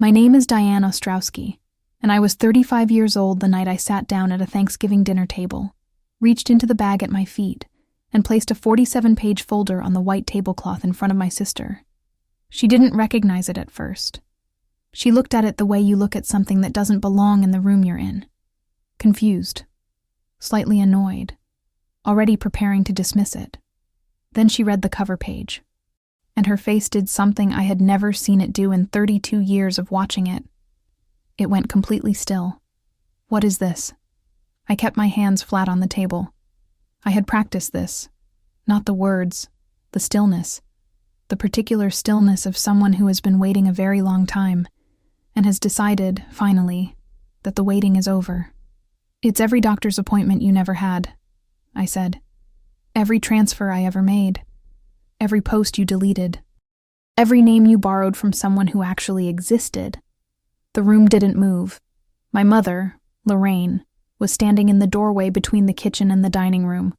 My name is Diane Ostrowski, and I was 35 years old the night I sat down at a Thanksgiving dinner table, reached into the bag at my feet, and placed a 47-page folder on the white tablecloth in front of my sister. She didn't recognize it at first. She looked at it the way you look at something that doesn't belong in the room you're in. Confused, slightly annoyed, already preparing to dismiss it. Then she read the cover page, and her face did something I had never seen it do in 32 years of watching it. It went completely still. What is this? I kept my hands flat on the table. I had practiced this. Not the words, the stillness. The particular stillness of someone who has been waiting a very long time, and has decided, finally, that the waiting is over. It's every doctor's appointment you never had, I said. Every transfer I ever made. Every post you deleted. Every name you borrowed from someone who actually existed. The room didn't move. My mother, Lorraine, was standing in the doorway between the kitchen and the dining room,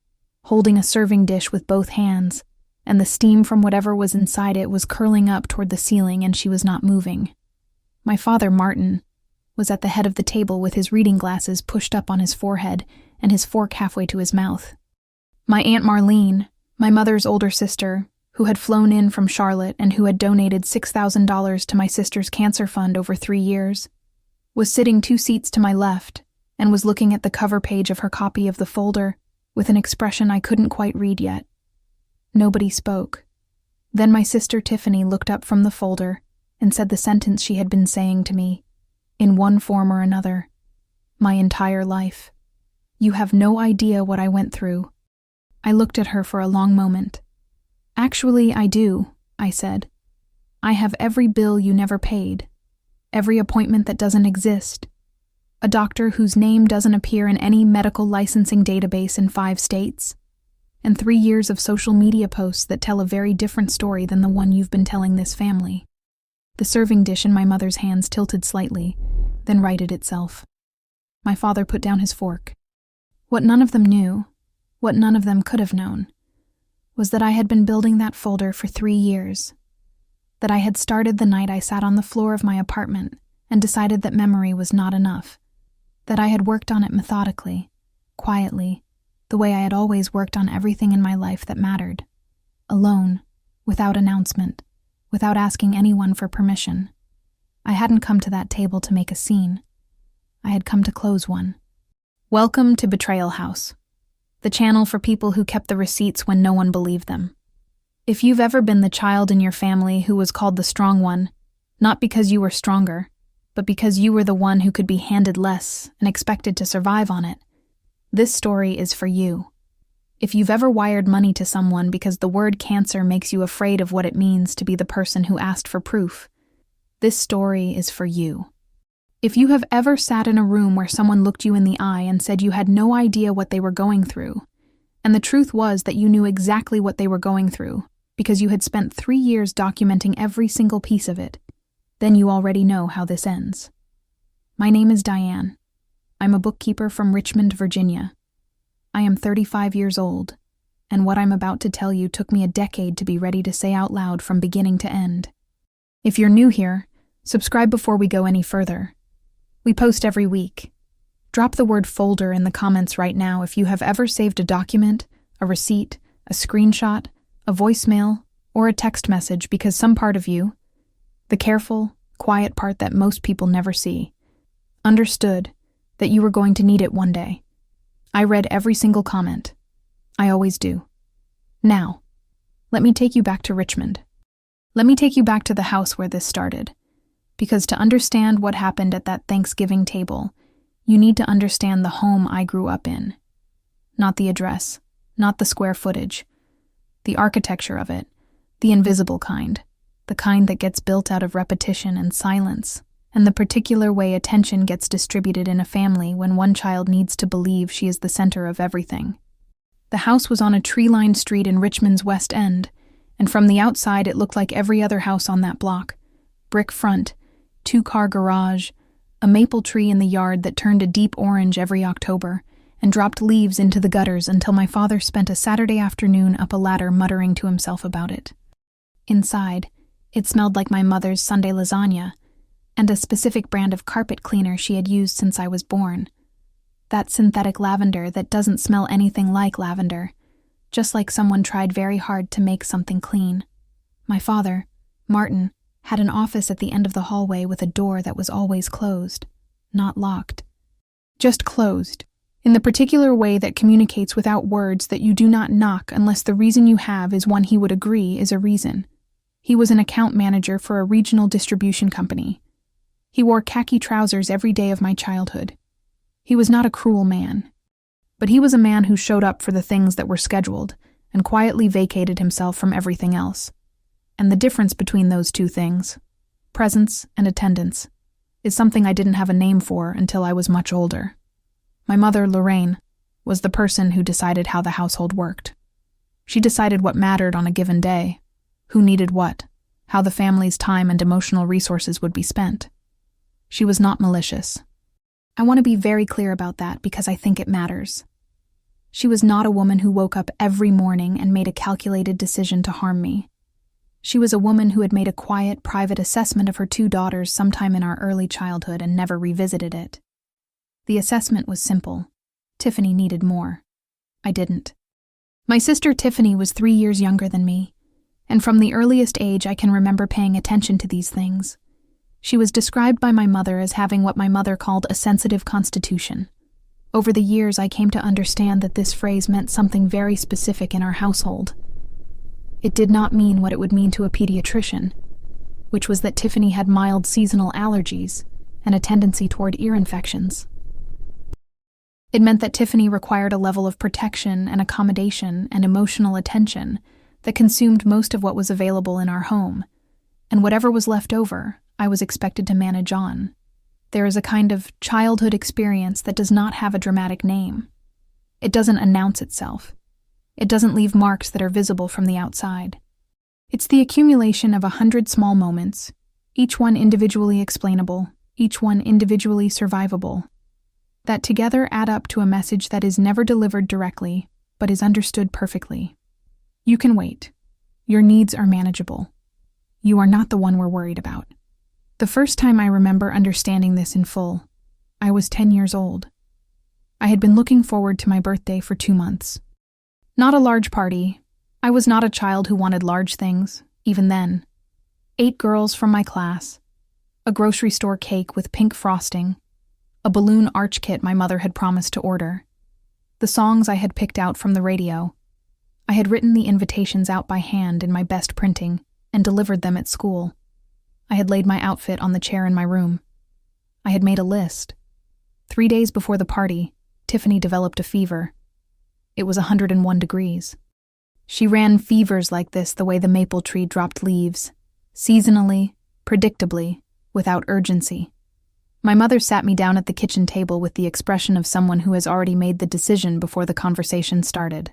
holding a serving dish with both hands, and the steam from whatever was inside it was curling up toward the ceiling, and she was not moving. My father, Martin, was at the head of the table with his reading glasses pushed up on his forehead and his fork halfway to his mouth. My Aunt Marlene, my mother's older sister, who had flown in from Charlotte and who had donated $6,000 to my sister's cancer fund over 3 years, was sitting 2 seats to my left and was looking at the cover page of her copy of the folder with an expression I couldn't quite read yet. Nobody spoke. Then my sister Tiffany looked up from the folder and said the sentence she had been saying to me, in one form or another, my entire life. You have no idea what I went through. I looked at her for a long moment. Actually, I do, I said. I have every bill you never paid, every appointment that doesn't exist, a doctor whose name doesn't appear in any medical licensing database in 5 states, and 3 years of social media posts that tell a very different story than the one you've been telling this family. The serving dish in my mother's hands tilted slightly, then righted itself. My father put down his fork. What none of them knew, what none of them could have known, was that I had been building that folder for 3 years, that I had started the night I sat on the floor of my apartment and decided that memory was not enough, that I had worked on it methodically, quietly, the way I had always worked on everything in my life that mattered, alone, without announcement, without asking anyone for permission. I hadn't come to that table to make a scene. I had come to close one. Welcome to Betrayal House, the channel for people who kept the receipts when no one believed them. If you've ever been the child in your family who was called the strong one, not because you were stronger, but because you were the one who could be handed less and expected to survive on it, this story is for you. If you've ever wired money to someone because the word cancer makes you afraid of what it means to be the person who asked for proof, this story is for you. If you have ever sat in a room where someone looked you in the eye and said you had no idea what they were going through, and the truth was that you knew exactly what they were going through because you had spent 3 years documenting every single piece of it, then you already know how this ends. My name is Diane. I'm a bookkeeper from Richmond, Virginia. I am 35 years old, and what I'm about to tell you took me a decade to be ready to say out loud from beginning to end. If you're new here, subscribe before we go any further. We post every week. Drop the word folder in the comments right now if you have ever saved a document, a receipt, a screenshot, a voicemail, or a text message because some part of you, the careful, quiet part that most people never see, understood that you were going to need it one day. I read every single comment. I always do. Now, let me take you back to Richmond. Let me take you back to the house where this started. Because to understand what happened at that Thanksgiving table, you need to understand the home I grew up in. Not the address, not the square footage. The architecture of it, the invisible kind, the kind that gets built out of repetition and silence, and the particular way attention gets distributed in a family when one child needs to believe she is the center of everything. The house was on a tree-lined street in Richmond's West End, and from the outside it looked like every other house on that block. Brick front, 2-car garage, a maple tree in the yard that turned a deep orange every October and dropped leaves into the gutters until my father spent a Saturday afternoon up a ladder muttering to himself about it. Inside, it smelled like my mother's Sunday lasagna, and a specific brand of carpet cleaner she had used since I was born. That synthetic lavender that doesn't smell anything like lavender, just like someone tried very hard to make something clean. My father, Martin, had an office at the end of the hallway with a door that was always closed, not locked. Just closed, in the particular way that communicates without words that you do not knock unless the reason you have is one he would agree is a reason. He was an account manager for a regional distribution company. He wore khaki trousers every day of my childhood. He was not a cruel man, but he was a man who showed up for the things that were scheduled and quietly vacated himself from everything else. And the difference between those two things, presence and attendance, is something I didn't have a name for until I was much older. My mother, Lorraine, was the person who decided how the household worked. She decided what mattered on a given day, who needed what, how the family's time and emotional resources would be spent. She was not malicious. I want to be very clear about that because I think it matters. She was not a woman who woke up every morning and made a calculated decision to harm me. She was a woman who had made a quiet, private assessment of her 2 daughters sometime in our early childhood and never revisited it. The assessment was simple. Tiffany needed more. I didn't. My sister Tiffany was 3 years younger than me, and from the earliest age I can remember paying attention to these things. She was described by my mother as having what my mother called a sensitive constitution. Over the years, I came to understand that this phrase meant something very specific in our household. It did not mean what it would mean to a pediatrician, which was that Tiffany had mild seasonal allergies and a tendency toward ear infections. It meant that Tiffany required a level of protection and accommodation and emotional attention that consumed most of what was available in our home, and whatever was left over, I was expected to manage on. There is a kind of childhood experience that does not have a dramatic name. It doesn't announce itself. It doesn't leave marks that are visible from the outside. It's the accumulation of 100 small moments, each one individually explainable, each one individually survivable, that together add up to a message that is never delivered directly, but is understood perfectly. You can wait. Your needs are manageable. You are not the one we're worried about. The first time I remember understanding this in full, I was 10 years old. I had been looking forward to my birthday for 2 months. Not a large party. I was not a child who wanted large things, even then. 8 girls from my class, a grocery store cake with pink frosting, a balloon arch kit my mother had promised to order, the songs I had picked out from the radio. I had written the invitations out by hand in my best printing and delivered them at school. I had laid my outfit on the chair in my room. I had made a list. 3 days before the party, Tiffany developed a fever. It was 101 degrees. She ran fevers like this the way the maple tree dropped leaves, seasonally, predictably, without urgency. My mother sat me down at the kitchen table with the expression of someone who has already made the decision before the conversation started.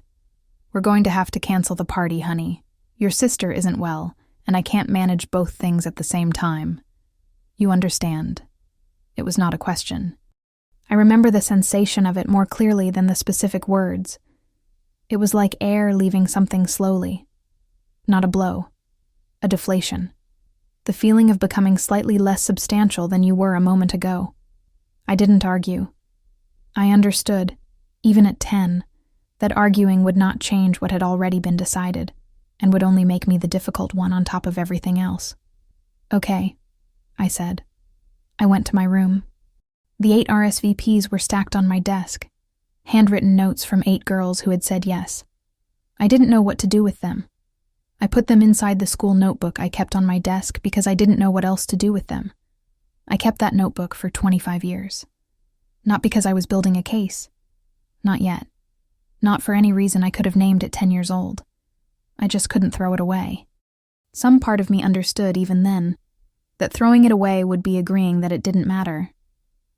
"We're going to have to cancel the party, honey. Your sister isn't well, and I can't manage both things at the same time. You understand." It was not a question. I remember the sensation of it more clearly than the specific words. It was like air leaving something slowly. Not a blow. A deflation. The feeling of becoming slightly less substantial than you were a moment ago. I didn't argue. I understood, even at 10, that arguing would not change what had already been decided, and would only make me the difficult one on top of everything else. "Okay," I said. I went to my room. The 8 RSVPs were stacked on my desk, handwritten notes from 8 girls who had said yes. I didn't know what to do with them. I put them inside the school notebook I kept on my desk because I didn't know what else to do with them. I kept that notebook for 25 years. Not because I was building a case. Not yet. Not for any reason I could have named at 10 years old. I just couldn't throw it away. Some part of me understood even then that throwing it away would be agreeing that it didn't matter.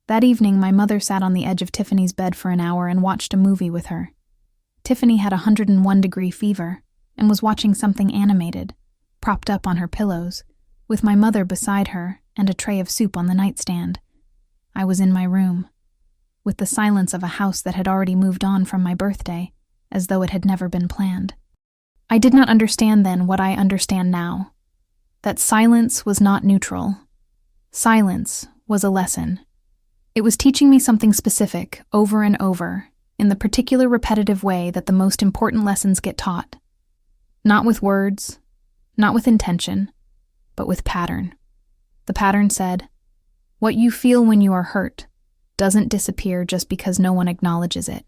That evening, my mother sat on the edge of Tiffany's bed for an hour and watched a movie with her. Tiffany had 101-degree fever and was watching something animated, propped up on her pillows, with my mother beside her and a tray of soup on the nightstand. I was in my room, with the silence of a house that had already moved on from my birthday, as though it had never been planned. I did not understand then what I understand now, that silence was not neutral. Silence was a lesson. It was teaching me something specific over and over, in the particular repetitive way that the most important lessons get taught. Not with words, not with intention, but with pattern. The pattern said, "What you feel when you are hurt doesn't disappear just because no one acknowledges it.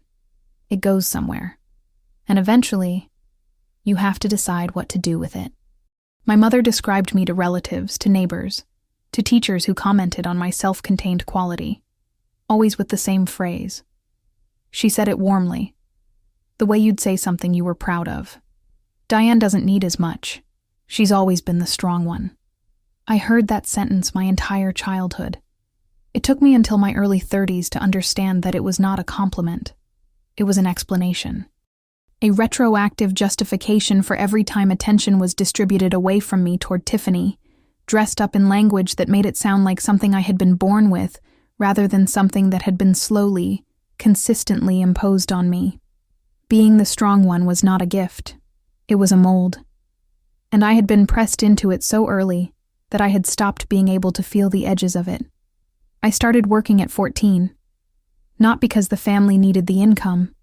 It goes somewhere. And eventually, you have to decide what to do with it." My mother described me to relatives, to neighbors, to teachers who commented on my self-contained quality, always with the same phrase. She said it warmly, the way you'd say something you were proud of. "Diane doesn't need as much. She's always been the strong one." I heard that sentence my entire childhood. It took me until my early 30s to understand that it was not a compliment. It was an explanation. A retroactive justification for every time attention was distributed away from me toward Tiffany, dressed up in language that made it sound like something I had been born with, rather than something that had been slowly, consistently imposed on me. Being the strong one was not a gift. It was a mold. And I had been pressed into it so early that I had stopped being able to feel the edges of it. I started working at 14. Not because the family needed the income.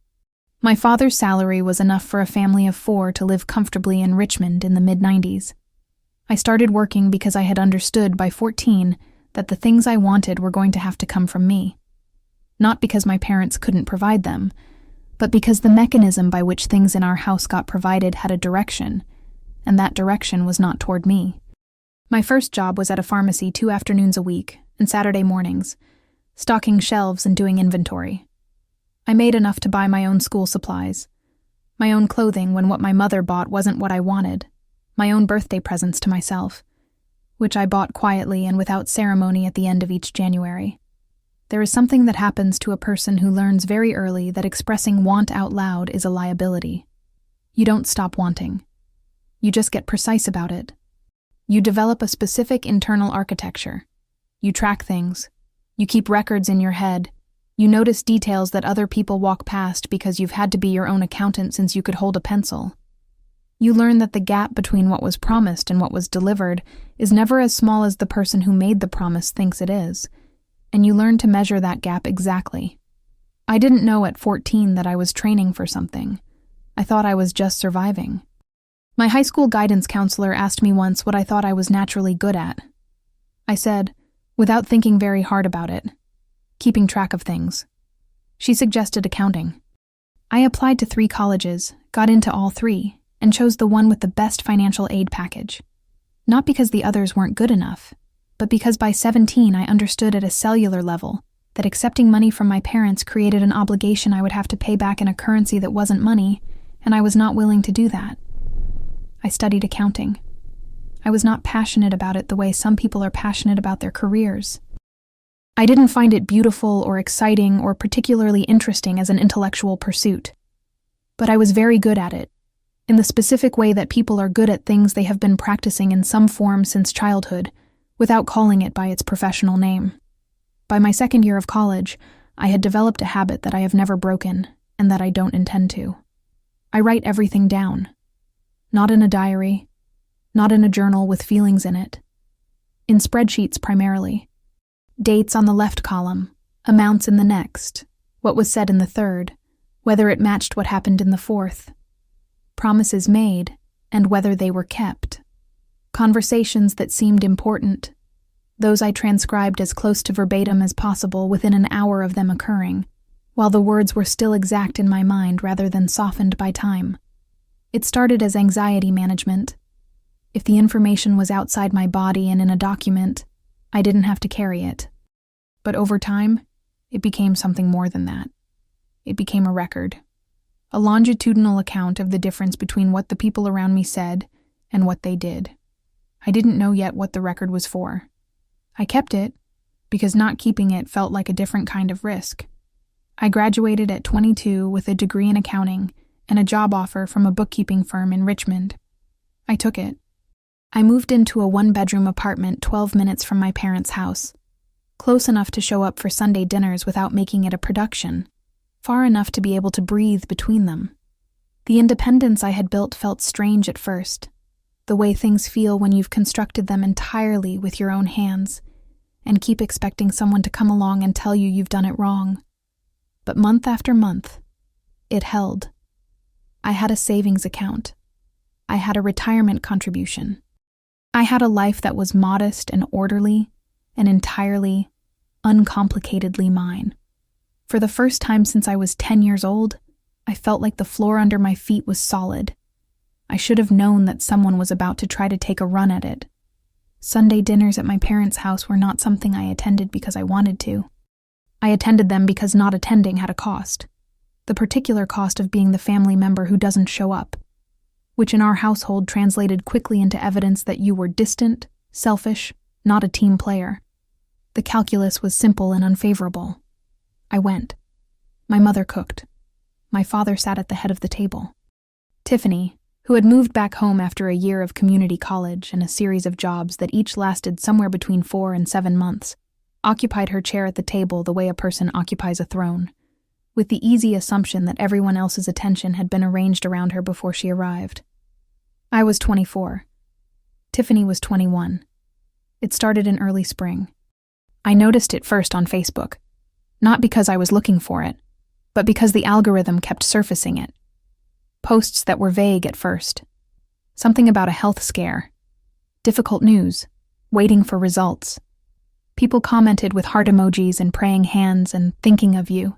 My father's salary was enough for a family of 4 to live comfortably in Richmond in the mid-90s. I started working because I had understood by 14 that the things I wanted were going to have to come from me. Not because my parents couldn't provide them, but because the mechanism by which things in our house got provided had a direction, and that direction was not toward me. My first job was at a pharmacy 2 afternoons a week and Saturday mornings, stocking shelves and doing inventory. I made enough to buy my own school supplies, my own clothing when what my mother bought wasn't what I wanted, my own birthday presents to myself, which I bought quietly and without ceremony at the end of each January. There is something that happens to a person who learns very early that expressing want out loud is a liability. You don't stop wanting. You just get precise about it. You develop a specific internal architecture. You track things. You keep records in your head. You notice details that other people walk past because you've had to be your own accountant since you could hold a pencil. You learn that the gap between what was promised and what was delivered is never as small as the person who made the promise thinks it is, and you learn to measure that gap exactly. I didn't know at 14 that I was training for something. I thought I was just surviving. My high school guidance counselor asked me once what I thought I was naturally good at. I said, without thinking very hard about it, keeping track of things. She suggested accounting. I applied to 3 colleges, got into all 3, and chose the one with the best financial aid package. Not because the others weren't good enough, but because by 17 I understood at a cellular level that accepting money from my parents created an obligation I would have to pay back in a currency that wasn't money, and I was not willing to do that. I studied accounting. I was not passionate about it the way some people are passionate about their careers. I didn't find it beautiful or exciting or particularly interesting as an intellectual pursuit. But I was very good at it, in the specific way that people are good at things they have been practicing in some form since childhood, without calling it by its professional name. By my second year of college, I had developed a habit that I have never broken, and that I don't intend to. I write everything down. Not in a diary, not in a journal with feelings in it. In spreadsheets primarily. Dates on the left column, amounts in the next, what was said in the third, whether it matched what happened in the fourth. Promises made, and whether they were kept. Conversations that seemed important, those I transcribed as close to verbatim as possible within an hour of them occurring, while the words were still exact in my mind rather than softened by time. It started as anxiety management. If the information was outside my body and in a document, I didn't have to carry it. But over time, it became something more than that. It became a record. A longitudinal account of the difference between what the people around me said and what they did. I didn't know yet what the record was for. I kept it because not keeping it felt like a different kind of risk. I graduated at 22 with a degree in accounting and a job offer from a bookkeeping firm in Richmond. I took it. I moved into a 1-bedroom apartment 12 minutes from my parents' house, close enough to show up for Sunday dinners without making it a production, far enough to be able to breathe between them. The independence I had built felt strange at first, the way things feel when you've constructed them entirely with your own hands, and keep expecting someone to come along and tell you you've done it wrong. But month after month, it held. I had a savings account. I had a retirement contribution. I had a life that was modest and orderly and entirely, uncomplicatedly mine. For the first time since I was 10 years old, I felt like the floor under my feet was solid. I should have known that someone was about to try to take a run at it. Sunday dinners at my parents' house were not something I attended because I wanted to. I attended them because not attending had a cost. The particular cost of being the family member who doesn't show up, which in our household translated quickly into evidence that you were distant, selfish, not a team player. The calculus was simple and unfavorable. I went. My mother cooked. My father sat at the head of the table. Tiffany, who had moved back home after a year of community college and a series of jobs that each lasted somewhere between 4 and 7 months, occupied her chair at the table the way a person occupies a throne, with the easy assumption that everyone else's attention had been arranged around her before she arrived. I was 24. Tiffany was 21. It started in early spring. I noticed it first on Facebook, not because I was looking for it, but because the algorithm kept surfacing it. Posts that were vague at first. Something about a health scare. Difficult news. Waiting for results. People commented with heart emojis and praying hands and thinking of you.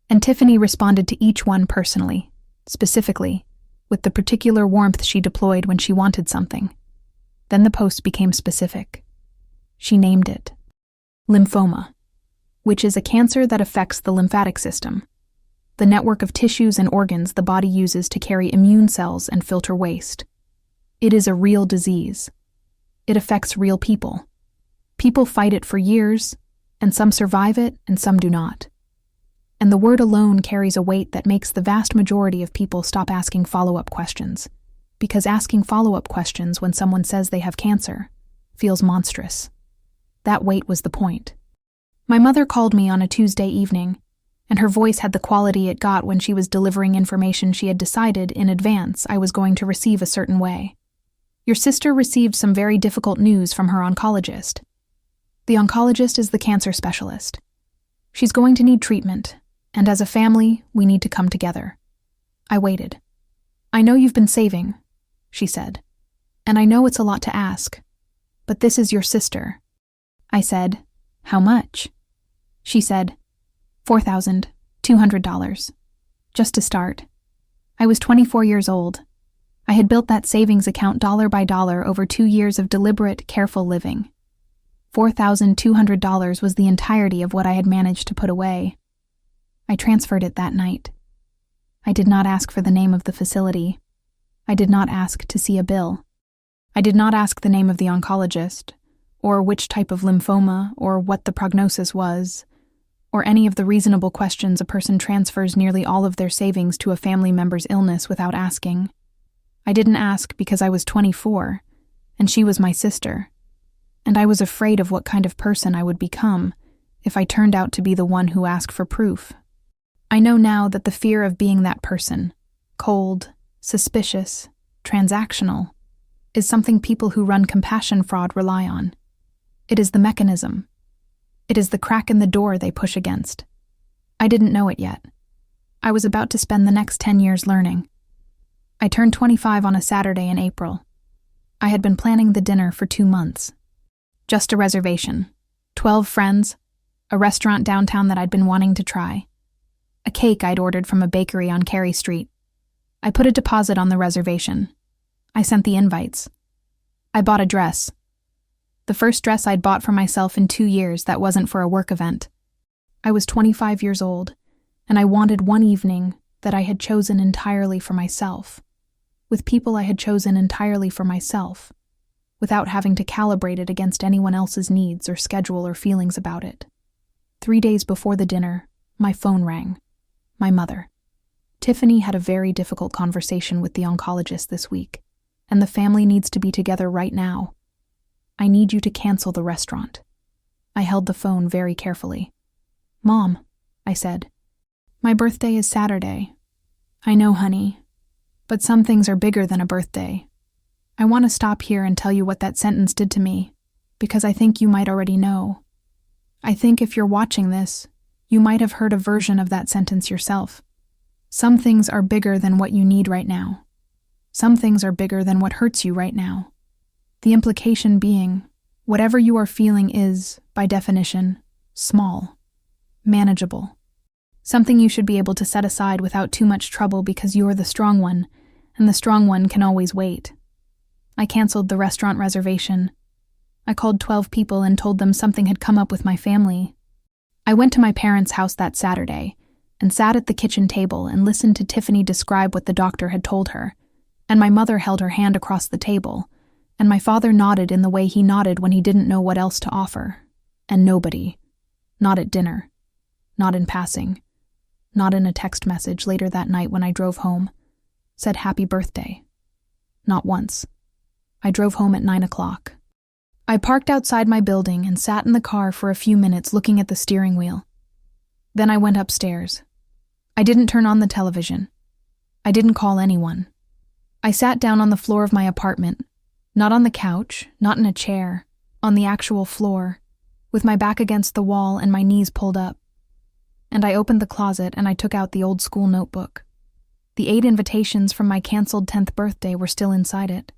And Tiffany responded to each one personally, specifically, with the particular warmth she deployed when she wanted something. Then the post became specific. She named it lymphoma, which is a cancer that affects the lymphatic system, the network of tissues and organs the body uses to carry immune cells and filter waste. It is a real disease. It affects real people. People fight it for years, and some survive it and some do not. And the word alone carries a weight that makes the vast majority of people stop asking follow-up questions, because asking follow-up questions when someone says they have cancer feels monstrous. That weight was the point. My mother called me on a Tuesday evening, and her voice had the quality it got when she was delivering information she had decided in advance I was going to receive a certain way. Your sister received some very difficult news from her oncologist. The oncologist is the cancer specialist. She's going to need treatment, and as a family, we need to come together. I waited. I know you've been saving, she said, and I know it's a lot to ask, but this is your sister. I said, how much? She said, $4,200, just to start. I was 24 years old. I had built that savings account dollar by dollar over 2 years of deliberate, careful living. $4,200 was the entirety of what I had managed to put away. I transferred it that night. I did not ask for the name of the facility. I did not ask to see a bill. I did not ask the name of the oncologist, or which type of lymphoma, or what the prognosis was, or any of the reasonable questions a person transfers nearly all of their savings to a family member's illness without asking. I didn't ask because I was 24, and she was my sister, and I was afraid of what kind of person I would become if I turned out to be the one who asked for proof. I know now that the fear of being that person, cold, suspicious, transactional, is something people who run compassion fraud rely on. It is the mechanism. It is the crack in the door they push against. I didn't know it yet. I was about to spend the next 10 years learning. I turned 25 on a Saturday in April. I had been planning the dinner for 2 months. Just a reservation, 12 friends, a restaurant downtown that I'd been wanting to try, a cake I'd ordered from a bakery on Carey Street. I put a deposit on the reservation. I sent the invites. I bought a dress. The first dress I'd bought for myself in 2 years that wasn't for a work event. I was 25 years old, and I wanted one evening that I had chosen entirely for myself, with people I had chosen entirely for myself, without having to calibrate it against anyone else's needs or schedule or feelings about it. 3 days before the dinner, my phone rang. My mother. Tiffany had a very difficult conversation with the oncologist this week, and the family needs to be together right now. I need you to cancel the restaurant. I held the phone very carefully. Mom, I said, my birthday is Saturday. I know, honey, but some things are bigger than a birthday. I want to stop here and tell you what that sentence did to me, because I think you might already know. I think if you're watching this, you might have heard a version of that sentence yourself. Some things are bigger than what you need right now. Some things are bigger than what hurts you right now. The implication being, whatever you are feeling is, by definition, small, manageable. Something you should be able to set aside without too much trouble because you're the strong one, and the strong one can always wait. I canceled the restaurant reservation. I called 12 people and told them something had come up with my family. I went to my parents' house that Saturday and sat at the kitchen table and listened to Tiffany describe what the doctor had told her, and my mother held her hand across the table, and my father nodded in the way he nodded when he didn't know what else to offer. And nobody, not at dinner, not in passing, not in a text message later that night when I drove home, said happy birthday. Not once. I drove home at 9 o'clock. I parked outside my building and sat in the car for a few minutes looking at the steering wheel. Then I went upstairs. I didn't turn on the television. I didn't call anyone. I sat down on the floor of my apartment, not on the couch, not in a chair, on the actual floor, with my back against the wall and my knees pulled up. And I opened the closet and I took out the old school notebook. The 8 invitations from my canceled 10th birthday were still inside it.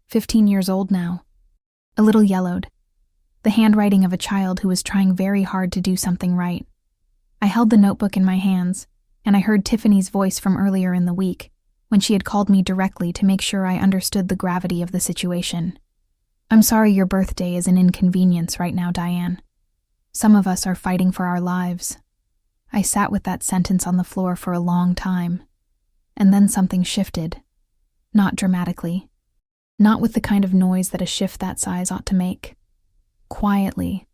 15 years old now. A little yellowed. The handwriting of a child who was trying very hard to do something right. I held the notebook in my hands, and I heard Tiffany's voice from earlier in the week, when she had called me directly to make sure I understood the gravity of the situation. I'm sorry your birthday is an inconvenience right now, Diane. Some of us are fighting for our lives. I sat with that sentence on the floor for a long time, and then something shifted. Not dramatically. Not with the kind of noise that a shift that size ought to make. Quietly,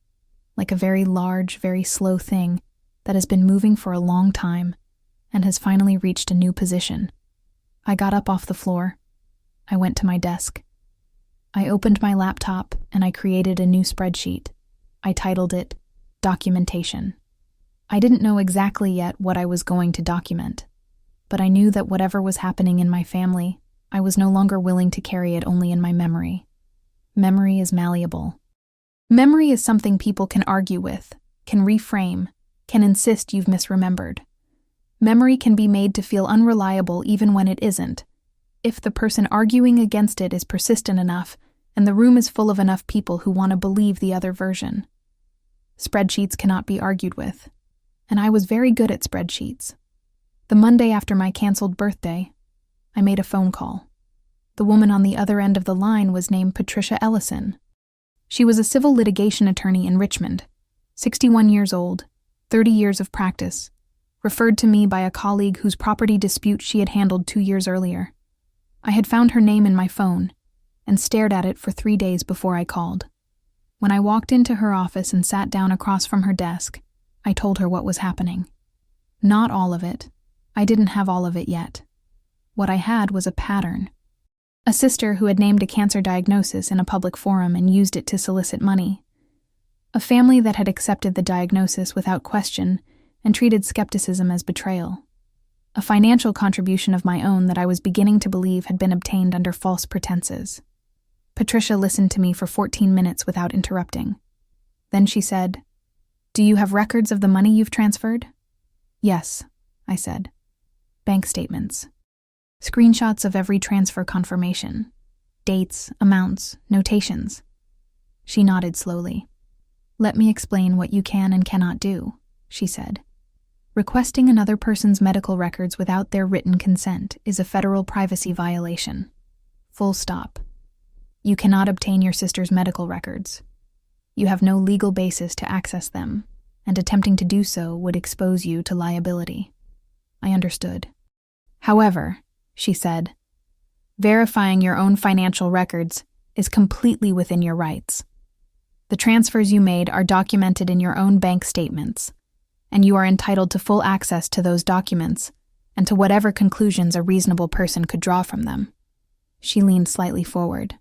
like a very large, very slow thing that has been moving for a long time and has finally reached a new position. I got up off the floor. I went to my desk. I opened my laptop and I created a new spreadsheet. I titled it Documentation. I didn't know exactly yet what I was going to document, but I knew that whatever was happening in my family, I was no longer willing to carry it only in my memory. Memory is malleable. Memory is something people can argue with, can reframe, can insist you've misremembered. Memory can be made to feel unreliable even when it isn't, if the person arguing against it is persistent enough and the room is full of enough people who want to believe the other version. Spreadsheets cannot be argued with, and I was very good at spreadsheets. The Monday after my canceled birthday, I made a phone call. The woman on the other end of the line was named Patricia Ellison. She was a civil litigation attorney in Richmond, 61 years old, 30 years of practice, referred to me by a colleague whose property dispute she had handled 2 years earlier. I had found her name in my phone and stared at it for 3 days before I called. When I walked into her office and sat down across from her desk, I told her what was happening. Not all of it. I didn't have all of it yet. What I had was a pattern. A sister who had named a cancer diagnosis in a public forum and used it to solicit money. A family that had accepted the diagnosis without question and treated skepticism as betrayal. A financial contribution of my own that I was beginning to believe had been obtained under false pretenses. Patricia listened to me for 14 minutes without interrupting. Then she said, "Do you have records of the money you've transferred?" "Yes," I said. "Bank statements. Screenshots of every transfer confirmation. Dates, amounts, notations." She nodded slowly. "Let me explain what you can and cannot do," she said. "Requesting another person's medical records without their written consent is a federal privacy violation. Full stop. You cannot obtain your sister's medical records. You have no legal basis to access them, and attempting to do so would expose you to liability." I understood. "However," she said, "verifying your own financial records is completely within your rights. The transfers you made are documented in your own bank statements, and you are entitled to full access to those documents and to whatever conclusions a reasonable person could draw from them." She leaned slightly forward.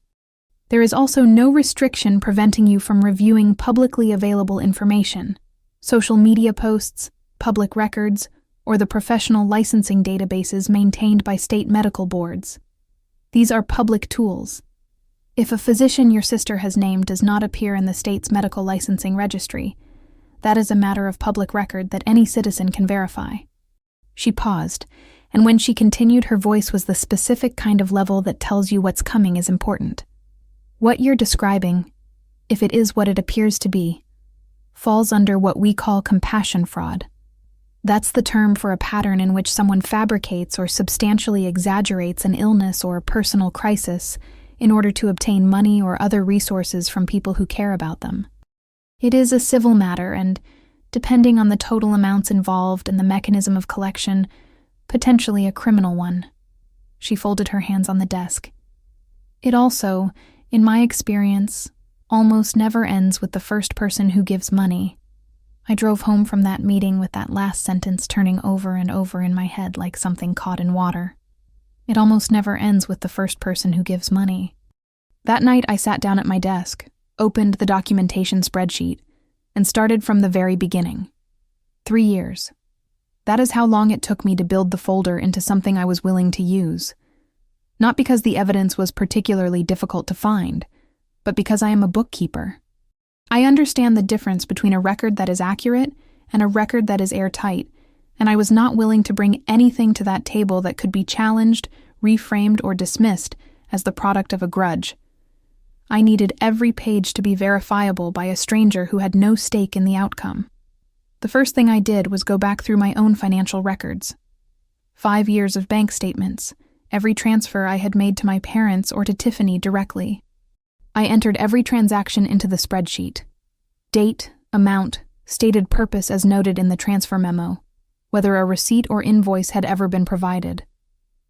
"There is also no restriction preventing you from reviewing publicly available information, social media posts, public records, or the professional licensing databases maintained by state medical boards. These are public tools. If a physician your sister has named does not appear in the state's medical licensing registry, that is a matter of public record that any citizen can verify." She paused, and when she continued, her voice was the specific kind of level that tells you what's coming is important. "What you're describing, if it is what it appears to be, falls under what we call compassion fraud. That's the term for a pattern in which someone fabricates or substantially exaggerates an illness or personal crisis in order to obtain money or other resources from people who care about them. It is a civil matter and, depending on the total amounts involved and the mechanism of collection, potentially a criminal one." She folded her hands on the desk. "It also, in my experience, almost never ends with the first person who gives money." I drove home from that meeting with that last sentence turning over and over in my head like something caught in water. It almost never ends with the first person who gives money. That night I sat down at my desk, opened the documentation spreadsheet, and started from the very beginning. 3 years. That is how long it took me to build the folder into something I was willing to use. Not because the evidence was particularly difficult to find, but because I am a bookkeeper. I understand the difference between a record that is accurate and a record that is airtight, and I was not willing to bring anything to that table that could be challenged, reframed, or dismissed as the product of a grudge. I needed every page to be verifiable by a stranger who had no stake in the outcome. The first thing I did was go back through my own financial records. 5 years of bank statements, every transfer I had made to my parents or to Tiffany directly. I entered every transaction into the spreadsheet. Date, amount, stated purpose as noted in the transfer memo, whether a receipt or invoice had ever been provided.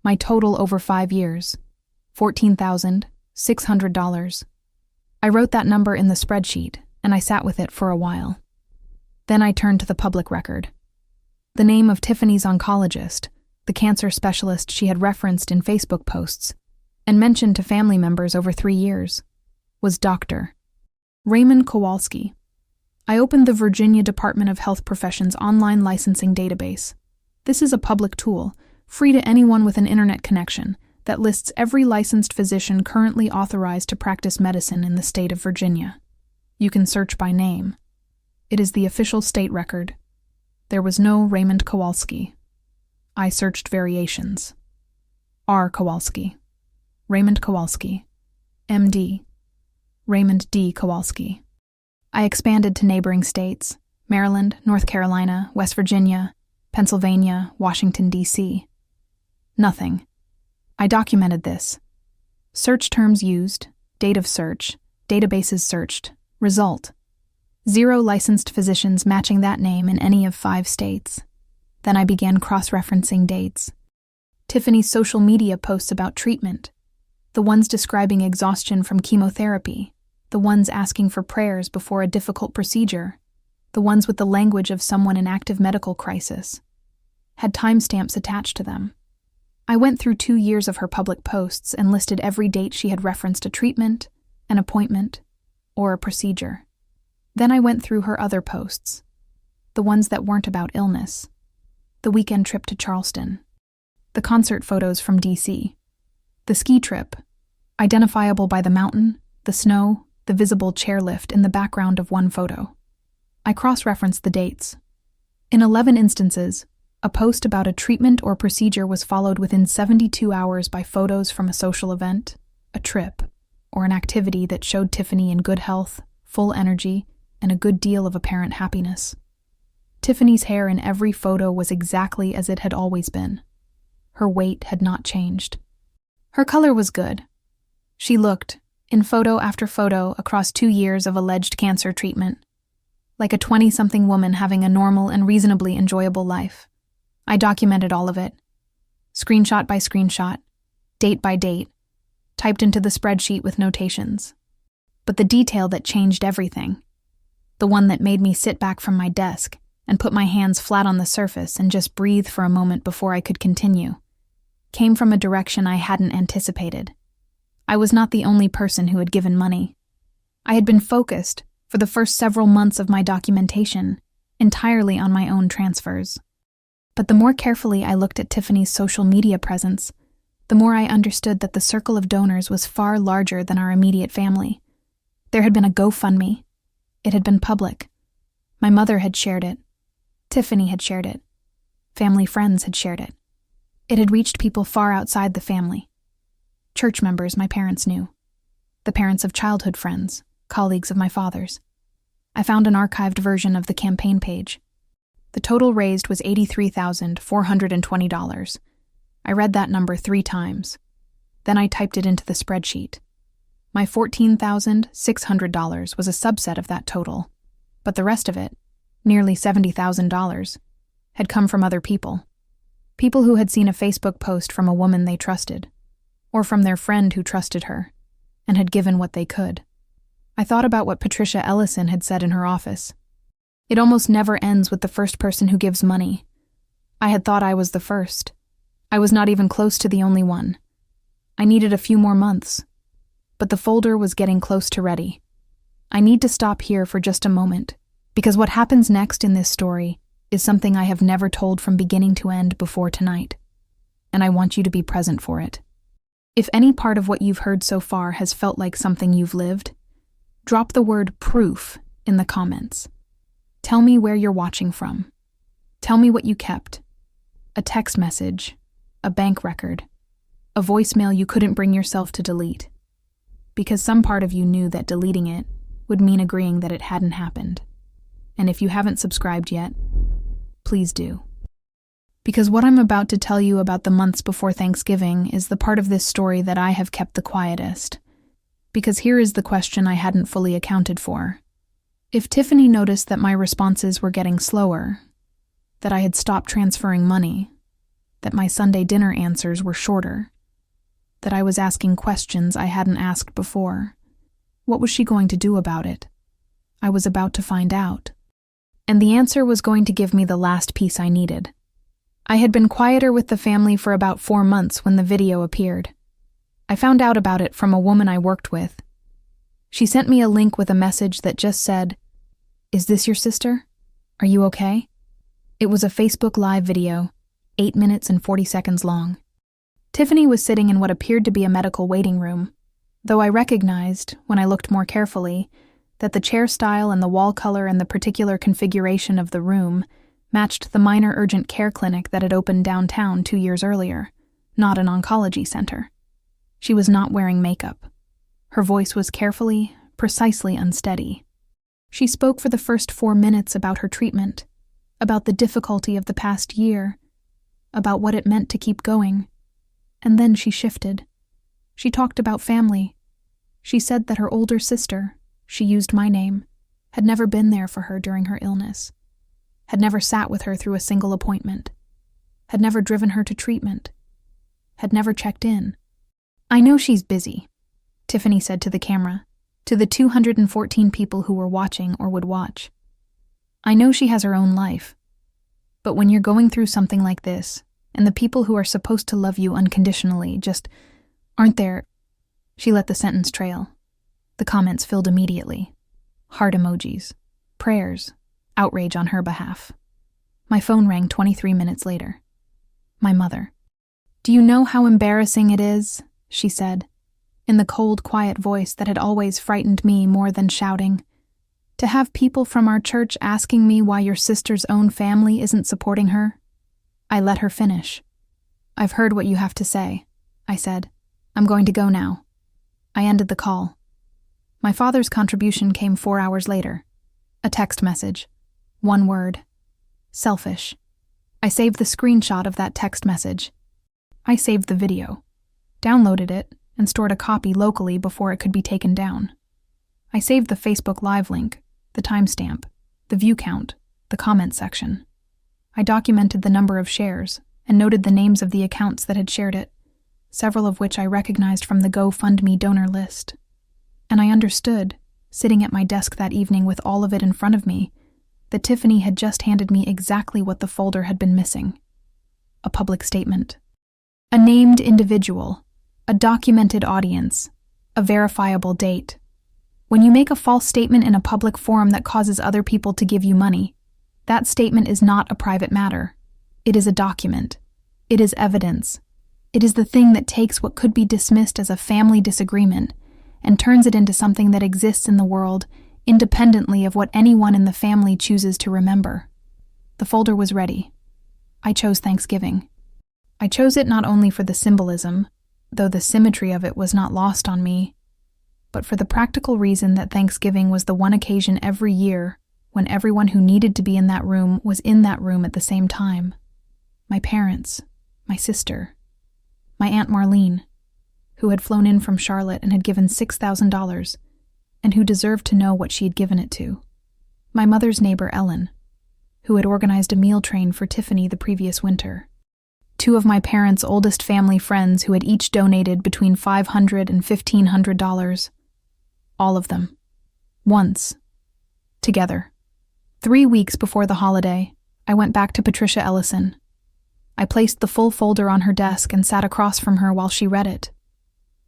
My total over 5 years, $14,600. I wrote that number in the spreadsheet, and I sat with it for a while. Then I turned to the public record. The name of Tiffany's oncologist, the cancer specialist she had referenced in Facebook posts, and mentioned to family members over 3 years, was Dr. Raymond Kowalski. I opened the Virginia Department of Health Professions online licensing database. This is a public tool, free to anyone with an internet connection, that lists every licensed physician currently authorized to practice medicine in the state of Virginia. You can search by name. It is the official state record. There was no Raymond Kowalski. I searched variations. R. Kowalski. Raymond Kowalski. M.D. Raymond D. Kowalski. I expanded to neighboring states, Maryland, North Carolina, West Virginia, Pennsylvania, Washington, D.C. Nothing. I documented this. Search terms used, date of search, databases searched, result. 0 licensed physicians matching that name in any of 5 states. Then I began cross-referencing dates. Tiffany's social media posts about treatment, the ones describing exhaustion from chemotherapy, the ones asking for prayers before a difficult procedure, the ones with the language of someone in active medical crisis, had timestamps attached to them. I went through 2 years of her public posts and listed every date she had referenced a treatment, an appointment, or a procedure. Then I went through her other posts, the ones that weren't about illness, the weekend trip to Charleston, the concert photos from D.C., the ski trip, identifiable by the mountain, the snow, the visible chairlift in the background of one photo. I cross-referenced the dates. In 11 instances, a post about a treatment or procedure was followed within 72 hours by photos from a social event, a trip, or an activity that showed Tiffany in good health, full energy, and a good deal of apparent happiness. Tiffany's hair in every photo was exactly as it had always been. Her weight had not changed. Her color was good. She looked, in photo after photo across 2 years of alleged cancer treatment, like a 20-something woman having a normal and reasonably enjoyable life. I documented all of it, screenshot by screenshot, date by date, typed into the spreadsheet with notations. But the detail that changed everything, the one that made me sit back from my desk and put my hands flat on the surface and just breathe for a moment before I could continue, came from a direction I hadn't anticipated. I was not the only person who had given money. I had been focused, for the first several months of my documentation, entirely on my own transfers. But the more carefully I looked at Tiffany's social media presence, the more I understood that the circle of donors was far larger than our immediate family. There had been a GoFundMe. It had been public. My mother had shared it. Tiffany had shared it. Family friends had shared it. It had reached people far outside the family. Church members my parents knew. The parents of childhood friends, colleagues of my father's. I found an archived version of the campaign page. The total raised was $83,420. I read that number 3 times. Then I typed it into the spreadsheet. My $14,600 was a subset of that total, but the rest of it, nearly $70,000, had come from other people. People who had seen a Facebook post from a woman they trusted, or from their friend who trusted her, and had given what they could. I thought about what Patricia Ellison had said in her office. It almost never ends with the first person who gives money. I had thought I was the first. I was not even close to the only one. I needed a few more months, but the folder was getting close to ready. I need to stop here for just a moment, because what happens next in this story is something I have never told from beginning to end before tonight, and I want you to be present for it. If any part of what you've heard so far has felt like something you've lived, drop the word proof in the comments. Tell me where you're watching from. Tell me what you kept. A text message, a bank record, a voicemail you couldn't bring yourself to delete, because some part of you knew that deleting it would mean agreeing that it hadn't happened. And if you haven't subscribed yet, please do. Because what I'm about to tell you about the months before Thanksgiving is the part of this story that I have kept the quietest. Because here is the question I hadn't fully accounted for. If Tiffany noticed that my responses were getting slower, that I had stopped transferring money, that my Sunday dinner answers were shorter, that I was asking questions I hadn't asked before, what was she going to do about it? I was about to find out. And the answer was going to give me the last piece I needed. I had been quieter with the family for about 4 months when the video appeared. I found out about it from a woman I worked with. She sent me a link with a message that just said, "Is this your sister? Are you okay?" It was a Facebook Live video, 8 minutes and 40 seconds long. Tiffany was sitting in what appeared to be a medical waiting room, though I recognized, when I looked more carefully, that the chair style and the wall color and the particular configuration of the room matched the minor urgent care clinic that had opened downtown 2 years earlier, not an oncology center. She was not wearing makeup. Her voice was carefully, precisely unsteady. She spoke for the first 4 minutes about her treatment, about the difficulty of the past year, about what it meant to keep going. And then she shifted. She talked about family. She said that her older sister, she used my name, had never been there for her during her illness, had never sat with her through a single appointment, had never driven her to treatment, had never checked in. "I know she's busy," Tiffany said to the camera, to the 214 people who were watching or would watch. "I know she has her own life. But when you're going through something like this, and the people who are supposed to love you unconditionally just aren't there..." She let the sentence trail. The comments filled immediately. Heart emojis, prayers, outrage on her behalf. My phone rang 23 minutes later. My mother. "Do you know how embarrassing it is?" she said, in the cold, quiet voice that had always frightened me more than shouting. "To have people from our church asking me why your sister's own family isn't supporting her?" I let her finish. "I've heard what you have to say," I said. "I'm going to go now." I ended the call. My father's contribution came 4 hours later. A text message. 1 word. Selfish. I saved the screenshot of that text message. I saved the video, downloaded it, and stored a copy locally before it could be taken down. I saved the Facebook Live link, the timestamp, the view count, the comment section. I documented the number of shares and noted the names of the accounts that had shared it, several of which I recognized from the GoFundMe donor list. And I understood, sitting at my desk that evening with all of it in front of me, that Tiffany had just handed me exactly what the folder had been missing. A public statement. A named individual. A documented audience. A verifiable date. When you make a false statement in a public forum that causes other people to give you money, that statement is not a private matter. It is a document. It is evidence. It is the thing that takes what could be dismissed as a family disagreement and turns it into something that exists in the world independently of what anyone in the family chooses to remember. The folder was ready. I chose Thanksgiving. I chose it not only for the symbolism, though the symmetry of it was not lost on me, but for the practical reason that Thanksgiving was the one occasion every year when everyone who needed to be in that room was in that room at the same time. My parents, my sister, my Aunt Marlene, who had flown in from Charlotte and had given $6,000, and who deserved to know what she had given it to. My mother's neighbor, Ellen, who had organized a meal train for Tiffany the previous winter. 2 of my parents' oldest family friends who had each donated between $500 and $1,500. All of them. Once. Together. 3 weeks before the holiday, I went back to Patricia Ellison. I placed the full folder on her desk and sat across from her while she read it.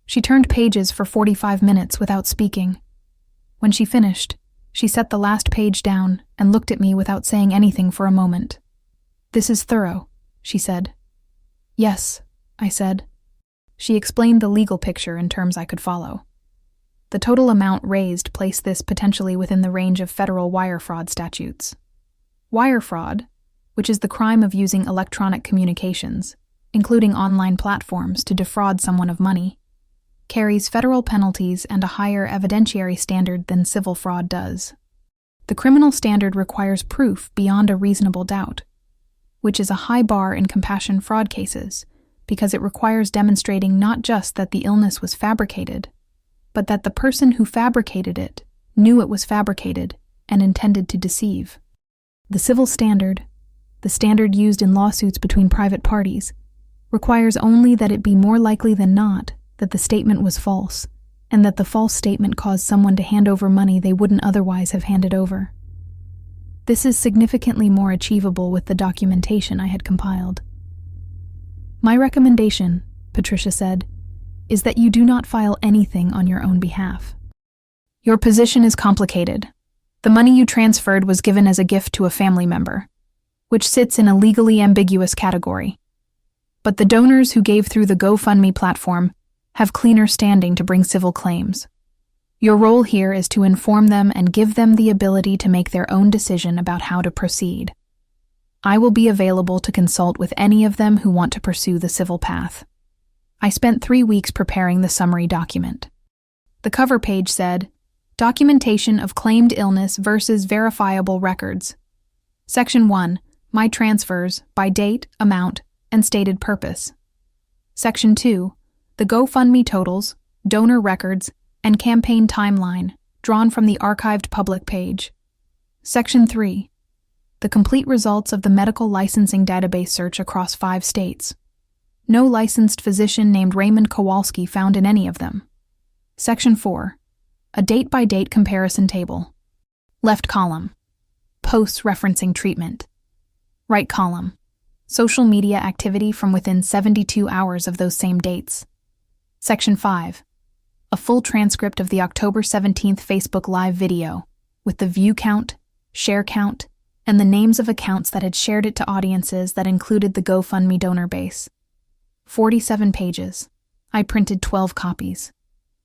She turned pages for 45 minutes without speaking. When she finished, she set the last page down and looked at me without saying anything for a moment. "This is thorough," she said. "Yes," I said. She explained the legal picture in terms I could follow. The total amount raised placed this potentially within the range of federal wire fraud statutes. Wire fraud, which is the crime of using electronic communications, including online platforms, to defraud someone of money, carries federal penalties and a higher evidentiary standard than civil fraud does. The criminal standard requires proof beyond a reasonable doubt, which is a high bar in compassion fraud cases because it requires demonstrating not just that the illness was fabricated, but that the person who fabricated it knew it was fabricated and intended to deceive. The civil standard, the standard used in lawsuits between private parties, requires only that it be more likely than not that the statement was false, and that the false statement caused someone to hand over money they wouldn't otherwise have handed over. This is significantly more achievable with the documentation I had compiled. "My recommendation," Patricia said, "is that you do not file anything on your own behalf. Your position is complicated. The money you transferred was given as a gift to a family member, which sits in a legally ambiguous category. But the donors who gave through the GoFundMe platform have cleaner standing to bring civil claims. Your role here is to inform them and give them the ability to make their own decision about how to proceed. I will be available to consult with any of them who want to pursue the civil path." I spent 3 weeks preparing the summary document. The cover page said, "Documentation of claimed illness versus verifiable records." Section 1, My transfers, by date, amount, and stated purpose. Section 2, the GoFundMe totals, donor records, and campaign timeline, drawn from the archived public page. Section 3, the complete results of the medical licensing database search across 5 states. No licensed physician named Raymond Kowalski found in any of them. Section 4, a date-by-date comparison table. Left column, posts referencing treatment. Right column, social media activity from within 72 hours of those same dates. Section 5, a full transcript of the October 17th Facebook Live video, with the view count, share count, and the names of accounts that had shared it to audiences that included the GoFundMe donor base. 47 pages. I printed 12 copies.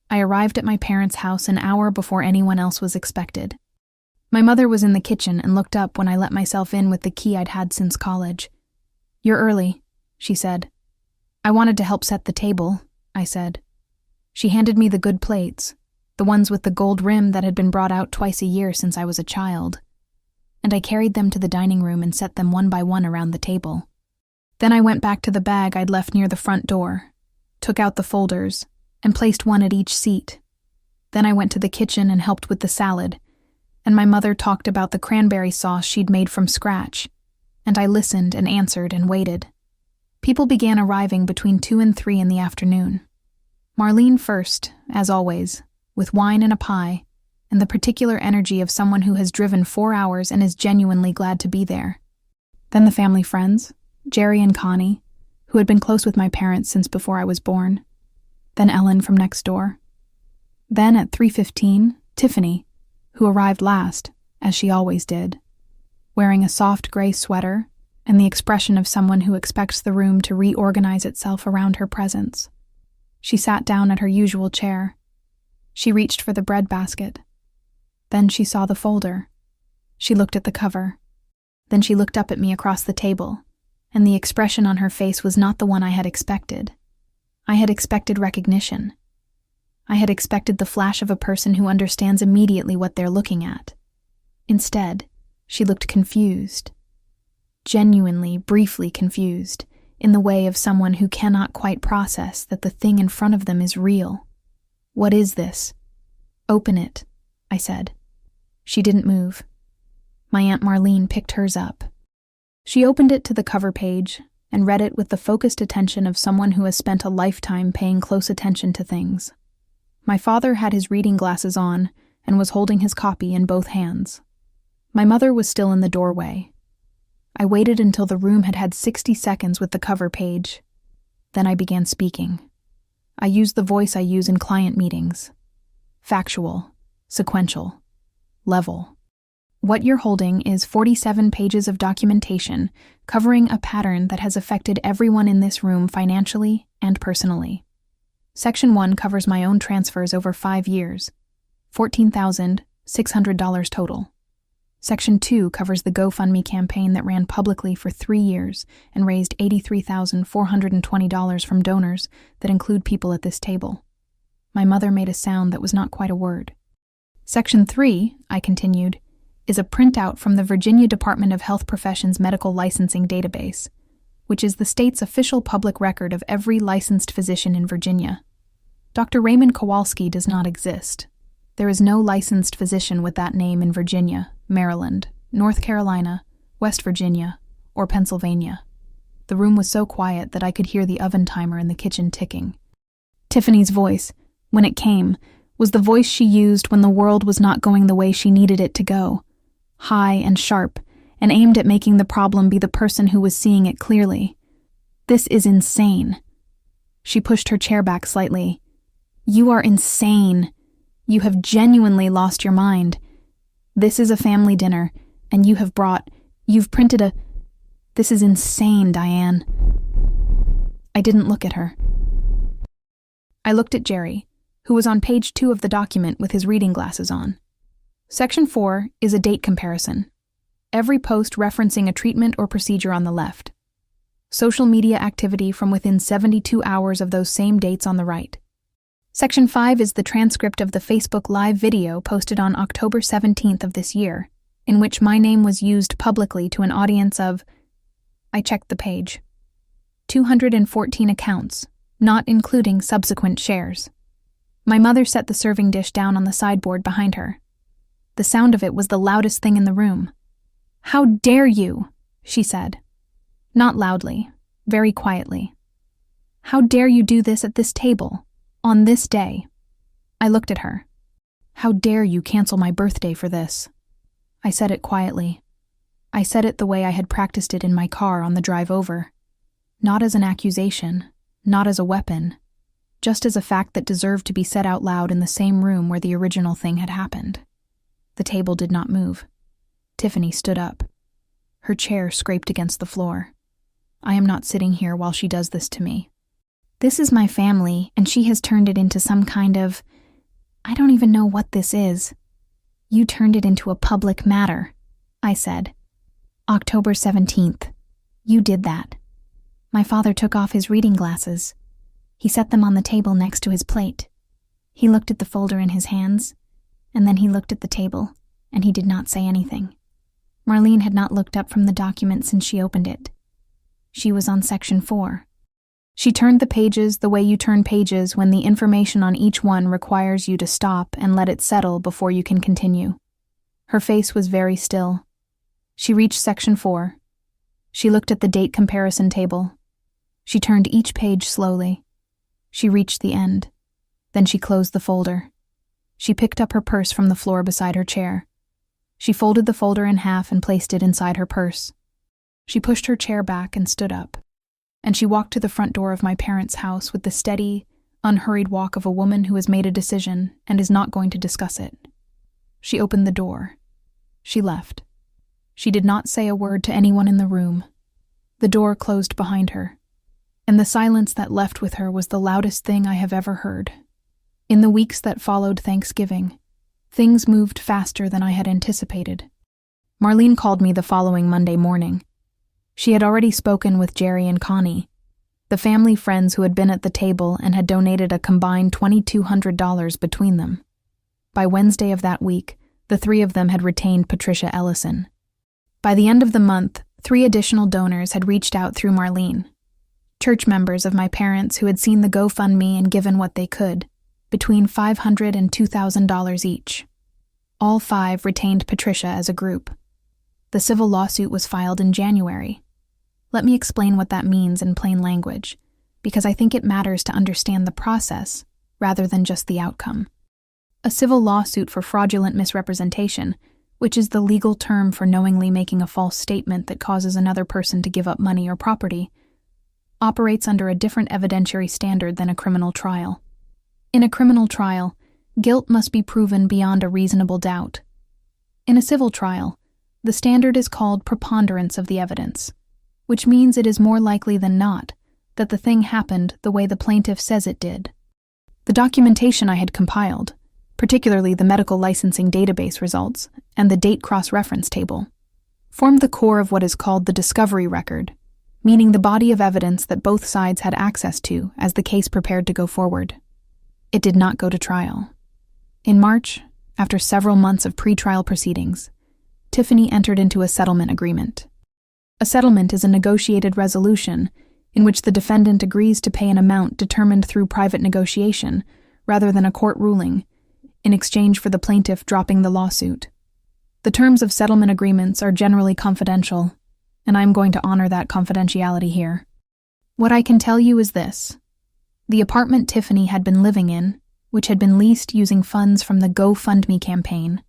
I arrived at my parents' house an hour before anyone else was expected. My mother was in the kitchen and looked up when I let myself in with the key I'd had since college. "You're early," she said. "I wanted to help set the table," I said. She handed me the good plates, the ones with the gold rim that had been brought out twice a year since I was a child, and I carried them to the dining room and set them one by one around the table. Then I went back to the bag I'd left near the front door, took out the folders, and placed one at each seat. Then I went to the kitchen and helped with the salad, and my mother talked about the cranberry sauce she'd made from scratch, and I listened and answered and waited. People began arriving between 2 and 3 in the afternoon. Marlene first, as always, with wine and a pie, and the particular energy of someone who has driven 4 hours and is genuinely glad to be there. Then the family friends, Jerry and Connie, who had been close with my parents since before I was born. Then Ellen from next door. Then at 3:15, Tiffany, who arrived last, as she always did, wearing a soft gray sweater and the expression of someone who expects the room to reorganize itself around her presence. She sat down at her usual chair. She reached for the bread basket. Then she saw the folder. She looked at the cover. Then she looked up at me across the table, and the expression on her face was not the one I had expected. I had expected recognition. I had expected the flash of a person who understands immediately what they're looking at. Instead, she looked confused. Genuinely, briefly confused, in the way of someone who cannot quite process that the thing in front of them is real. "What is this?" "Open it," I said. She didn't move. My Aunt Marlene picked hers up. She opened it to the cover page and read it with the focused attention of someone who has spent a lifetime paying close attention to things. My father had his reading glasses on and was holding his copy in both hands. My mother was still in the doorway. I waited until the room had had 60 seconds with the cover page. Then I began speaking. I used the voice I use in client meetings. Factual, sequential, level. What you're holding is 47 pages of documentation covering a pattern that has affected everyone in this room financially and personally. Section 1 covers my own transfers over 5 years, $14,600 total. Section 2 covers the GoFundMe campaign that ran publicly for 3 years and raised $83,420 from donors that include people at this table. My mother made a sound that was not quite a word. Section 3, I continued, is a printout from the Virginia Department of Health Professions Medical Licensing Database, which is the state's official public record of every licensed physician in Virginia. Dr. Raymond Kowalski does not exist. There is no licensed physician with that name in Virginia, Maryland, North Carolina, West Virginia, or Pennsylvania. The room was so quiet that I could hear the oven timer in the kitchen ticking. Tiffany's voice, when it came, was the voice she used when the world was not going the way she needed it to go. High and sharp, and aimed at making the problem be the person who was seeing it clearly. "This is insane." She pushed her chair back slightly. "You are insane. You have genuinely lost your mind. This is a family dinner, and you've printed a... This is insane, Diane." I didn't look at her. I looked at Jerry, who was on page 2 of the document with his reading glasses on. Section 4 is a date comparison. Every post referencing a treatment or procedure on the left. Social media activity from within 72 hours of those same dates on the right. Section 5 is the transcript of the Facebook Live video posted on October 17th of this year, in which my name was used publicly to an audience of, I checked the page, 214 accounts, not including subsequent shares. My mother set the serving dish down on the sideboard behind her. The sound of it was the loudest thing in the room. "How dare you?" she said. Not loudly, very quietly. "How dare you do this at this table, on this day?" I looked at her. "How dare you cancel my birthday for this?" I said it quietly. I said it the way I had practiced it in my car on the drive over. Not as an accusation, not as a weapon, just as a fact that deserved to be said out loud in the same room where the original thing had happened. The table did not move. Tiffany stood up. Her chair scraped against the floor. I am not sitting here while she does this to me. This is my family, and she has turned it into some kind of... I don't even know what this is. You turned it into a public matter, I said. October 17th. You did that. My father took off his reading glasses. He set them on the table next to his plate. He looked at the folder in his hands, and then he looked at the table, and he did not say anything. Marlene had not looked up from the document since she opened it. She was on section 4. She turned the pages the way you turn pages when the information on each one requires you to stop and let it settle before you can continue. Her face was very still. She reached section 4. She looked at the date comparison table. She turned each page slowly. She reached the end. Then she closed the folder. She picked up her purse from the floor beside her chair. She folded the folder in half and placed it inside her purse. She pushed her chair back and stood up. And she walked to the front door of my parents' house with the steady, unhurried walk of a woman who has made a decision and is not going to discuss it. She opened the door. She left. She did not say a word to anyone in the room, The door closed behind her, and the silence that left with her was the loudest thing I have ever heard. In the weeks that followed Thanksgiving, things moved faster than I had anticipated. Marlene called me the following Monday morning. She had already spoken with Jerry and Connie, the family friends who had been at the table and had donated a combined $2,200 between them. By Wednesday of that week, the three of them had retained Patricia Ellison. By the end of the month, 3 additional donors had reached out through Marlene, church members of my parents who had seen the GoFundMe and given what they could, between $500 and $2,000 each. All 5 retained Patricia as a group. The civil lawsuit was filed in January. Let me explain what that means in plain language, because I think it matters to understand the process rather than just the outcome. A civil lawsuit for fraudulent misrepresentation, which is the legal term for knowingly making a false statement that causes another person to give up money or property, operates under a different evidentiary standard than a criminal trial. In a criminal trial, guilt must be proven beyond a reasonable doubt. In a civil trial, the standard is called preponderance of the evidence, which means it is more likely than not that the thing happened the way the plaintiff says it did. The documentation I had compiled, particularly the medical licensing database results and the date cross-reference table, formed the core of what is called the discovery record, meaning the body of evidence that both sides had access to as the case prepared to go forward. It did not go to trial. In March, after several months of pretrial proceedings, Tiffany entered into a settlement agreement. A settlement is a negotiated resolution in which the defendant agrees to pay an amount determined through private negotiation rather than a court ruling, in exchange for the plaintiff dropping the lawsuit. The terms of settlement agreements are generally confidential, and I am going to honor that confidentiality here. What I can tell you is this. The apartment Tiffany had been living in, which had been leased using funds from the GoFundMe campaign,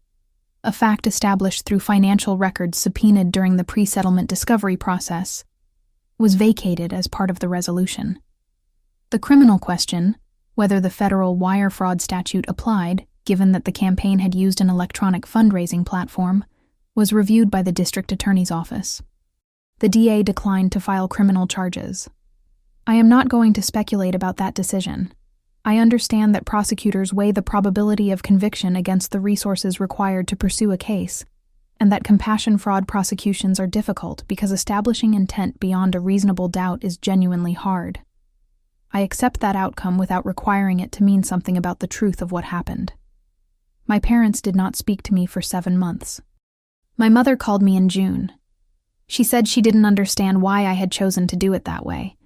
a fact established through financial records subpoenaed during the pre-settlement discovery process, was vacated as part of the resolution. The criminal question, whether the federal wire fraud statute applied, given that the campaign had used an electronic fundraising platform, was reviewed by the district attorney's office. The DA declined to file criminal charges. I am not going to speculate about that decision. I understand that prosecutors weigh the probability of conviction against the resources required to pursue a case, and that compassion fraud prosecutions are difficult because establishing intent beyond a reasonable doubt is genuinely hard. I accept that outcome without requiring it to mean something about the truth of what happened. My parents did not speak to me for 7 months. My mother called me in June. She said she didn't understand why I had chosen to do it that way,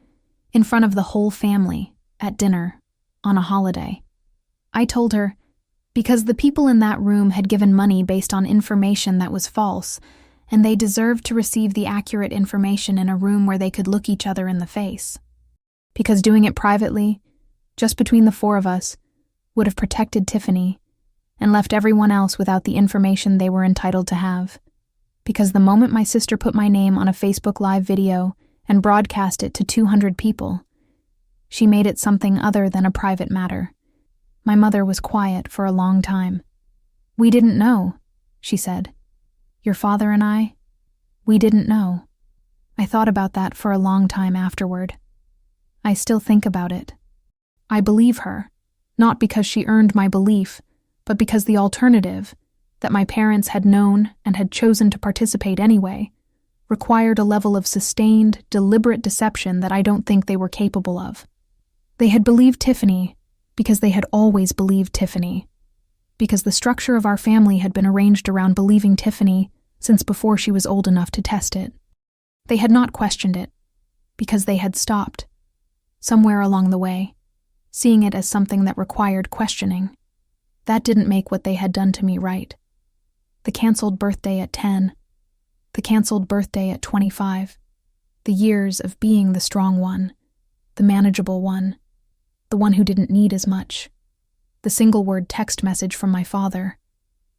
in front of the whole family, at dinner, on a holiday. I told her, because the people in that room had given money based on information that was false, and they deserved to receive the accurate information in a room where they could look each other in the face. Because doing it privately, just between the 4 of us, would have protected Tiffany and left everyone else without the information they were entitled to have. Because the moment my sister put my name on a Facebook Live video and broadcast it to 200 people, she made it something other than a private matter. My mother was quiet for a long time. "We didn't know," she said. "Your father and I, we didn't know." I thought about that for a long time afterward. I still think about it. I believe her, not because she earned my belief, but because the alternative, that my parents had known and had chosen to participate anyway, required a level of sustained, deliberate deception that I don't think they were capable of. They had believed Tiffany because they had always believed Tiffany, because the structure of our family had been arranged around believing Tiffany since before she was old enough to test it. They had not questioned it, because they had stopped, somewhere along the way, seeing it as something that required questioning. That didn't make what they had done to me right. The canceled birthday at 10, the canceled birthday at 25, the years of being the strong one, the manageable one, the one who didn't need as much, the single-word text message from my father,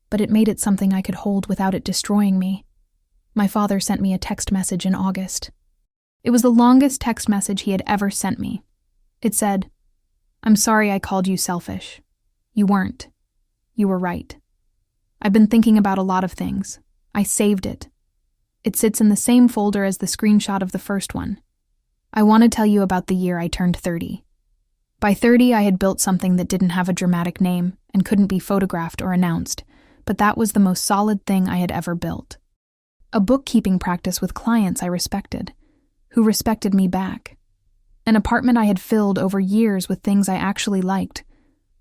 but it made it something I could hold without it destroying me. My father sent me a text message in August. It was the longest text message he had ever sent me. It said, "I'm sorry I called you selfish. You weren't. You were right. I've been thinking about a lot of things. I saved it. It sits in the same folder as the screenshot of the first one. I want to tell you about the year I turned 30. By 30, I had built something that didn't have a dramatic name and couldn't be photographed or announced, but that was the most solid thing I had ever built. A bookkeeping practice with clients I respected, who respected me back. An apartment I had filled over years with things I actually liked,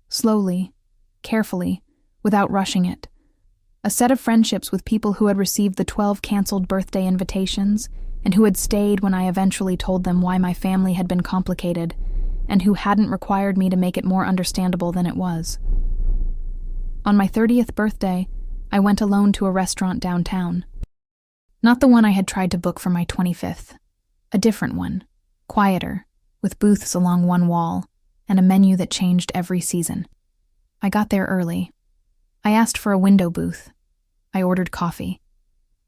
slowly, carefully, without rushing it. A set of friendships with people who had received the 12 canceled birthday invitations and who had stayed when I eventually told them why my family had been complicated and who hadn't required me to make it more understandable than it was. On my 30th birthday, I went alone to a restaurant downtown. Not the one I had tried to book for my 25th. A different one, quieter, with booths along one wall and a menu that changed every season. I got there early. I asked for a window booth. I ordered coffee.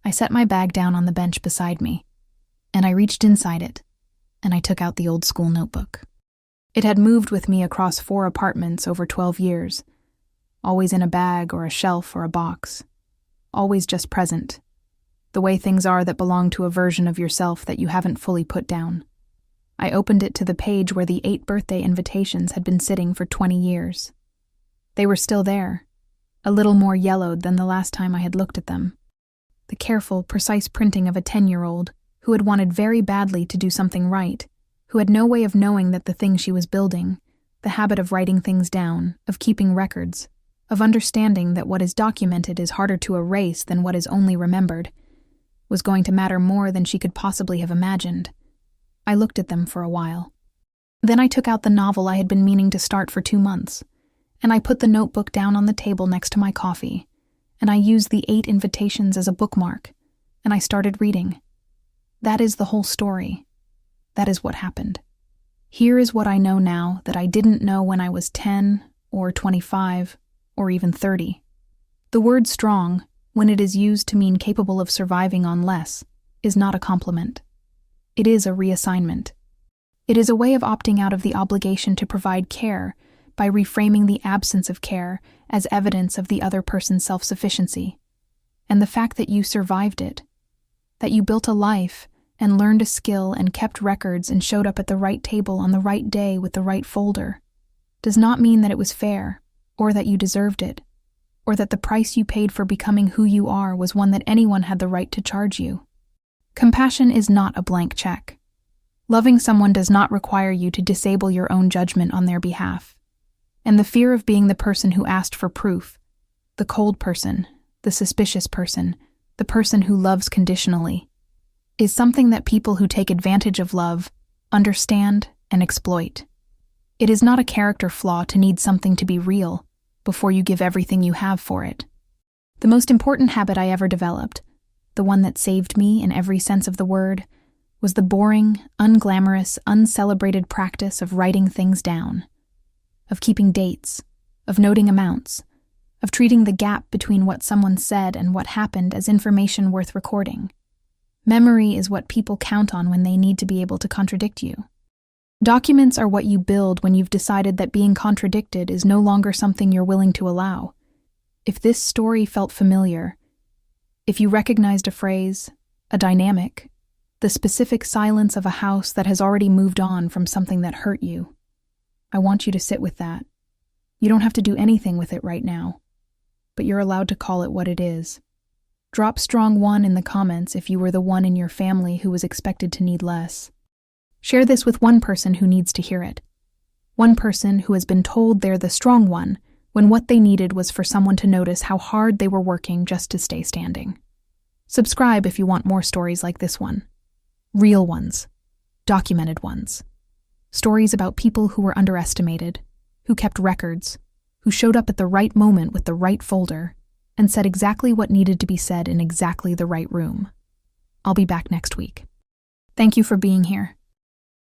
I set my bag down on the bench beside me, and I reached inside it, and I took out the old school notebook. It had moved with me across 4 apartments over 12 years, always in a bag or a shelf or a box, always just present, the way things are that belong to a version of yourself that you haven't fully put down. I opened it to the page where the 8 birthday invitations had been sitting for 20 years. They were still there, a little more yellowed than the last time I had looked at them. The careful, precise printing of a 10-year-old who had wanted very badly to do something right, who had no way of knowing that the thing she was building, the habit of writing things down, of keeping records, of understanding that what is documented is harder to erase than what is only remembered, was going to matter more than she could possibly have imagined. I looked at them for a while. Then I took out the novel I had been meaning to start for 2 months, and I put the notebook down on the table next to my coffee, and I used the 8 invitations as a bookmark, and I started reading. That is the whole story. That is what happened. Here is what I know now that I didn't know when I was 10 or 25 or even 30. The word strong, when it is used to mean capable of surviving on less, is not a compliment. It is a reassignment. It is a way of opting out of the obligation to provide care by reframing the absence of care as evidence of the other person's self-sufficiency, and the fact that you survived it, that you built a life and learned a skill and kept records and showed up at the right table on the right day with the right folder, does not mean that it was fair, or that you deserved it, or that the price you paid for becoming who you are was one that anyone had the right to charge you. Compassion is not a blank check. Loving someone does not require you to disable your own judgment on their behalf. And the fear of being the person who asked for proof, the cold person, the suspicious person, the person who loves conditionally, is something that people who take advantage of love understand and exploit. It is not a character flaw to need something to be real before you give everything you have for it. The most important habit I ever developed, the one that saved me in every sense of the word, was the boring, unglamorous, uncelebrated practice of writing things down, of keeping dates, of noting amounts, of treating the gap between what someone said and what happened as information worth recording. Memory is what people count on when they need to be able to contradict you. Documents are what you build when you've decided that being contradicted is no longer something you're willing to allow. If this story felt familiar, if you recognized a phrase, a dynamic, the specific silence of a house that has already moved on from something that hurt you, I want you to sit with that. You don't have to do anything with it right now, but you're allowed to call it what it is. Drop strong 1 in the comments if you were the one in your family who was expected to need less. Share this with one person who needs to hear it. One person who has been told they're the strong one when what they needed was for someone to notice how hard they were working just to stay standing. Subscribe if you want more stories like this one. Real ones. Documented ones. Stories about people who were underestimated, who kept records, who showed up at the right moment with the right folder, and said exactly what needed to be said in exactly the right room. I'll be back next week. Thank you for being here.